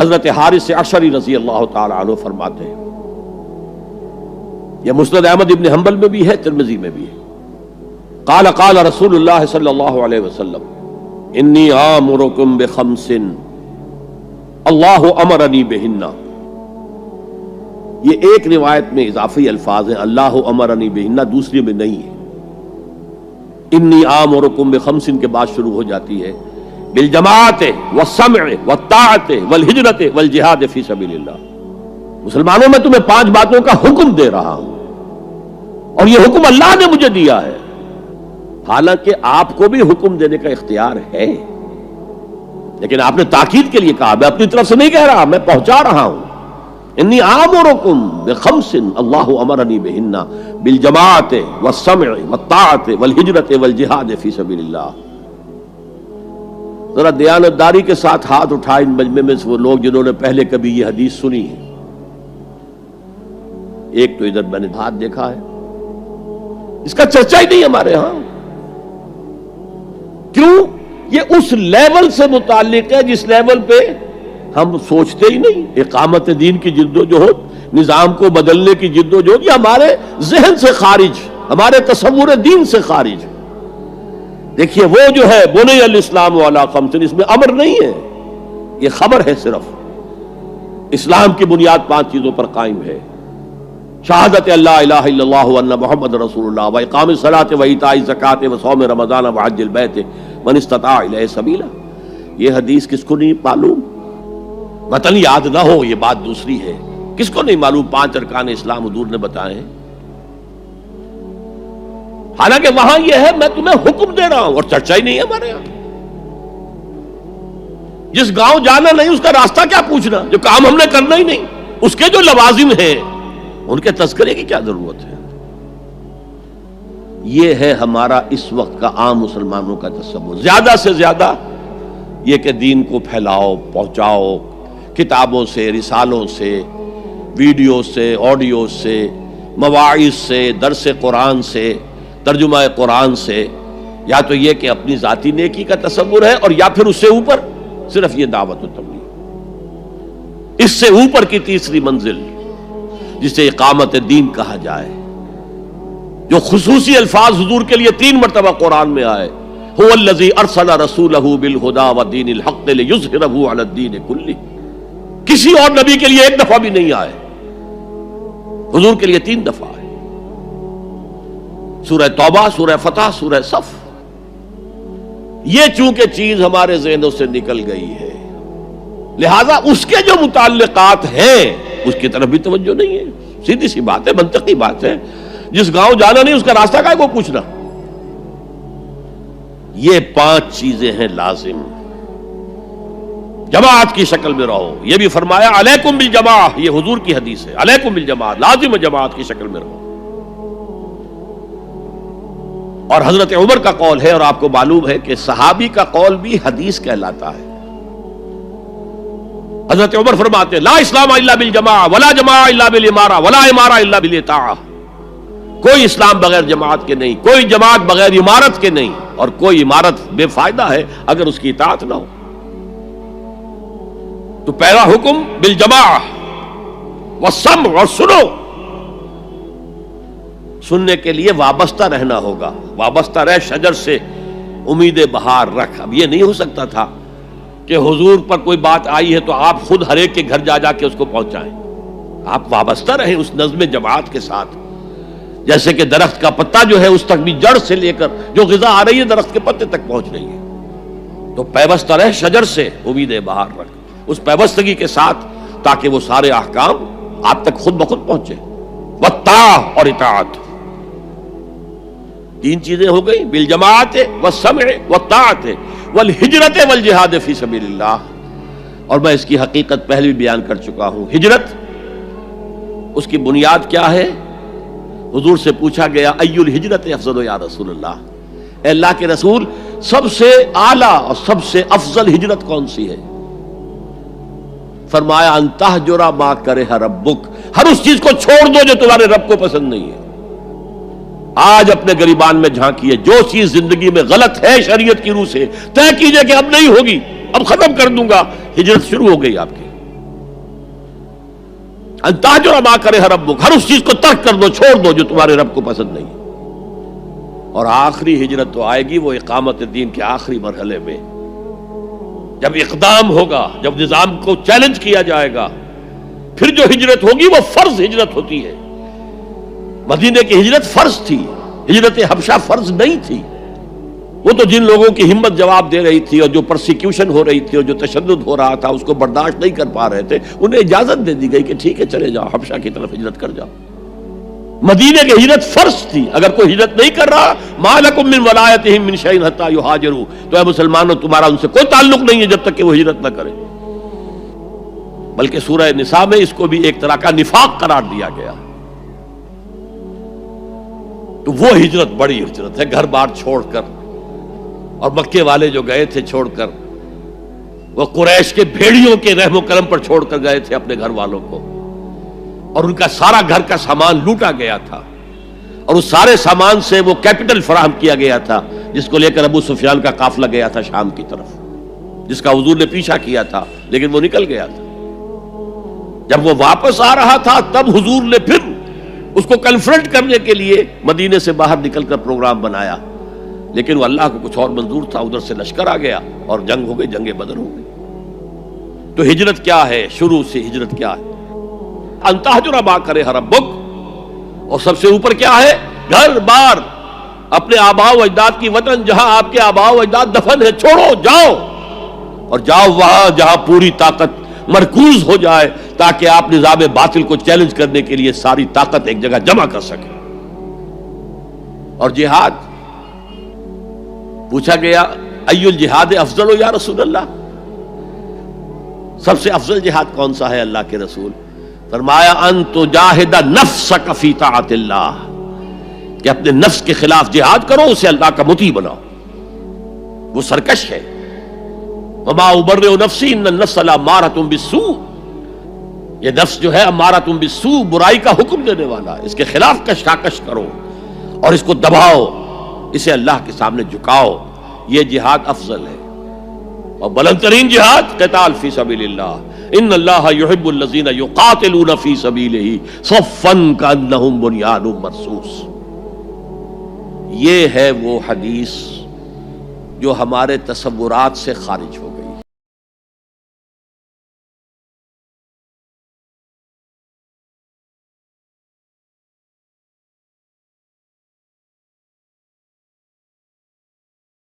حضرت حارث عشری رضی اللہ تعالی عنہ فرماتے ہیں، یہ مسند احمد ابن حنبل میں بھی ہے، ترمذی میں بھی ہے، قال قال رسول اللہ صلی اللہ علیہ وسلم انی آمرکم بخمس اللہ امرنی بہن۔ یہ ایک روایت میں اضافی الفاظ ہیں، اللہ امرنی بہن، دوسری میں نہیں ہے۔ انی آمرکم بخمس کے بعد شروع ہو جاتی ہے بالجماعت والسمع والطاعت والہجرت والجہاد فی سبیل اللہ۔ مسلمانوں میں تمہیں 5 باتوں کا حکم دے رہا ہوں، اور یہ حکم اللہ نے مجھے دیا ہے، حالانکہ آپ کو بھی حکم دینے کا اختیار ہے، لیکن آپ نے تاکید کے لیے کہا، میں اپنی طرف سے نہیں کہہ رہا، میں پہنچا رہا ہوں۔ انی آمرکم بخمس اللہ امرنی بہن بالجماعت والسمع والطاعت والہجرت والجہاد فی سبیل اللہ۔ ذرا دیانتداری کے ساتھ ہاتھ اٹھائیں ان مجمع میں سے وہ لوگ جنہوں نے پہلے کبھی یہ حدیث سنی ہے۔ ایک تو ادھر میں نے ہاتھ دیکھا ہے، اس کا چرچا ہی نہیں ہمارے ہاں۔ کیوں؟ یہ اس لیول سے متعلق ہے جس لیول پہ ہم سوچتے ہی نہیں۔ اقامت دین کی جد و جہد، نظام کو بدلنے کی جد و جہد، یہ ہمارے ذہن سے خارج، ہمارے تصور دین سے خارج۔ دیکھیے وہ جو ہے بنی الاسلام علی خمس، اس میں امر نہیں ہے، یہ خبر ہے صرف۔ اسلام کی بنیاد 5 چیزوں پر قائم ہے، شہادت اللہ الہ الا اللہ وان محمد رسول اللہ، واقام الصلاۃ وایتاء الزکوٰۃ وصوم رمضان وحج البیت من استطاع الیہ سبیلا۔ یہ حدیث کس کو نہیں معلوم؟ متن یاد نہ ہو یہ بات دوسری ہے، کس کو نہیں معلوم 5 ارکان اسلام حضور نے بتائے ہیں؟ حالانکہ وہاں یہ ہے میں تمہیں حکم دے رہا ہوں، اور چرچا ہی نہیں ہے ہمارے یہاں۔ جس گاؤں جانا نہیں اس کا راستہ کیا پوچھنا، جو کام ہم نے کرنا ہی نہیں، اس کے جو لوازم ہیں ان کے تذکرے کی کیا ضرورت ہے؟ یہ ہے ہمارا اس وقت کا عام مسلمانوں کا تصور۔ زیادہ سے زیادہ یہ کہ دین کو پھیلاؤ، پہنچاؤ، کتابوں سے، رسالوں سے، ویڈیو سے، آڈیو سے، مواعظ سے، درس قرآن سے، ترجمہ قرآن سے، یا تو یہ کہ اپنی ذاتی نیکی کا تصور ہے، اور یا پھر اس سے اوپر صرف یہ دعوت و تبلیغ۔ اس سے اوپر کی تیسری منزل جسے اقامت دین کہا جائے، جو خصوصی الفاظ حضور کے لیے 3 مرتبہ قرآن میں آئے، هو الذی ارسل رسولہ بالہدی ودین الحق لیظہرہ علی الدین کلہ۔ کسی اور نبی کے لیے 1 دفعہ بھی نہیں آئے، حضور کے لیے 3 دفعہ آئے، سورہ توبہ، سورہ فتح، سورہ صف۔ یہ چونکہ چیز ہمارے ذہنوں سے نکل گئی ہے، لہذا اس کے جو متعلقات ہیں اس کی طرف بھی توجہ نہیں ہے۔ سیدھی سی بات ہے، منطقی بات ہے، جس گاؤں جانا نہیں اس کا راستہ کا کو پوچھنا۔ یہ 5 چیزیں ہیں لازم۔ جماعت کی شکل میں رہو، یہ بھی فرمایا علیکم بالجماع، یہ حضور کی حدیث ہے، علیکم بالجماع، لازم جماعت کی شکل میں رہو۔ اور حضرت عمر کا قول ہے، اور آپ کو معلوم ہے کہ صحابی کا قول بھی حدیث کہلاتا ہے۔ حضرت عمر فرماتے ہیں لا اسلام الا بالجماع ولا جماع الا بالامارہ ولا امارہ الا بالاطاعہ۔ کوئی اسلام بغیر جماعت کے نہیں، کوئی جماعت بغیر عمارت کے نہیں، اور کوئی عمارت بے فائدہ ہے اگر اس کی اطاعت نہ ہو۔ تو پہلا حکم بالجماع والسمع، اور سنو، سننے کے لیے وابستہ رہنا ہوگا، وابستہ رہ شجر سے امید بہار رکھ۔ اب یہ نہیں ہو سکتا تھا کہ حضور پر کوئی بات آئی ہے تو آپ خود ہر ایک کے گھر جا جا کے اس کو پہنچائیں۔ آپ وابستہ رہیں اس نظم جماعت کے ساتھ، جیسے کہ درخت کا پتا جو ہے اس تک بھی جڑ سے لے کر جو غذا آ رہی ہے درخت کے پتے تک پہنچ رہی ہے۔ تو پیوستہ رہ شجر سے امید بہار رکھ، اس پیوستگی کے ساتھ، تاکہ وہ سارے احکام آپ تک خود بخود پہنچے۔ والطاعہ، اور اطاعت۔ 3 چیزیں ہو گئی، بالجماعت والسمع والطاعت والہجرت والجہاد فی سبیل اللہ۔ اور میں اس کی حقیقت پہلے بھی بیان کر چکا ہوں۔ ہجرت، اس کی بنیاد کیا ہے؟ حضور سے پوچھا گیا ای الہجرت افضل یا رسول اللہ، اے اللہ کے رسول سب سے اعلیٰ اور سب سے افضل ہجرت کون سی ہے؟ فرمایا ان تہجر ما کرہ ربک، ہر اس چیز کو چھوڑ دو جو تمہارے رب کو پسند نہیں ہے۔ آج اپنے گریبان میں جھانکیے، جو چیز زندگی میں غلط ہے شریعت کی روح سے، طے کیجئے کہ اب نہیں ہوگی، اب ختم کر دوں گا، ہجرت شروع ہو گئی آپ کی۔ ان تہجر ما کرہ ربک، ہر اس چیز کو ترک کر دو، چھوڑ دو جو تمہارے رب کو پسند نہیں۔ اور آخری ہجرت تو آئے گی وہ اقامت دین کے آخری مرحلے میں، جب اقدام ہوگا، جب نظام کو چیلنج کیا جائے گا، پھر جو ہجرت ہوگی وہ فرض ہجرت ہوتی ہے۔ مدینے کی ہجرت فرض تھی، ہجرت حبشہ فرض نہیں تھی۔ وہ تو جن لوگوں کی ہمت جواب دے رہی تھی اور جو پرسیکیوشن ہو رہی تھی اور جو تشدد ہو رہا تھا اس کو برداشت نہیں کر پا رہے تھے، انہیں اجازت دے دی گئی کہ ٹھیک ہے چلے جاؤ، حبشہ کی طرف ہجرت کر جاؤ۔ مدینے کی ہجرت فرض تھی۔ اگر کوئی ہجرت نہیں کر رہا، ما لکم من ولایتہم من شیء حتی یہاجروا، تو اے مسلمانوں تمہارا ان سے کوئی تعلق نہیں ہے جب تک کہ وہ ہجرت نہ کرے۔ بلکہ سورہ نساء میں اس کو بھی ایک طرح کا نفاق قرار دیا گیا۔ تو وہ ہجرت بڑی ہجرت ہے، گھر بار چھوڑ کر، اور مکے والے جو گئے تھے چھوڑ کر، وہ قریش کے بھیڑیوں کے رحم و کرم پر چھوڑ کر گئے تھے اپنے گھر والوں کو، اور ان کا سارا گھر کا سامان لوٹا گیا تھا، اور اس سارے سامان سے وہ کیپٹل فراہم کیا گیا تھا جس کو لے کر ابو سفیان کا قافلہ گیا تھا شام کی طرف، جس کا حضور نے پیچھا کیا تھا لیکن وہ نکل گیا تھا۔ جب وہ واپس آ رہا تھا تب حضور نے پھر اس کو کنفرنٹ کرنے کے لیے مدینے سے باہر نکل کر پروگرام بنایا، لیکن وہ اللہ کو کچھ اور منظور تھا، ادھر سے لشکر آ گیا اور جنگ ہو گئی، جنگ بدر ہو گئی۔ تو ہجرت کیا ہے؟ شروع سے ہجرت کیا ہے؟ ان تہجر ما کرہ ربک، اور سب سے اوپر کیا ہے؟ گھر بار، اپنے آباء و اجداد کی وطن، جہاں آپ کے آباء و اجداد دفن ہے، چھوڑو، جاؤ، اور جاؤ وہاں جہاں پوری طاقت مرکوز ہو جائے تاکہ آپ نظام باطل کو چیلنج کرنے کے لیے ساری طاقت ایک جگہ جمع کر سکیں۔ اور جہاد پوچھا گیا ای الجہاد افضل یا رسول اللہ، سب سے افضل جہاد کون سا ہے اللہ کے رسول؟ فرمایا ان تجاہد نفسک فی طاعت اللہ، کہ اپنے نفس کے خلاف جہاد کرو، اسے اللہ کا مطیع بناؤ۔ وہ سرکش ہے، وما ابرئ نفسی ان النفس لامارۃ بالسوء، یہ نفس جو ہے امارۃ بالسوء، برائی کا حکم دینے والا ہے، اس کے خلاف کشاکش کرو اور اس کو دباؤ، اسے اللہ کے سامنے جھکاؤ، یہ جہاد افضل ہے۔ اور بلند ترین جہاد قتال فی سبیل اللہ، ان اللہ یحب الذین یقاتلون فی سبیلہ صفا کانہم بنیان مرصوص۔ یہ ہے وہ حدیث جو ہمارے تصورات سے خارج ہو گئی۔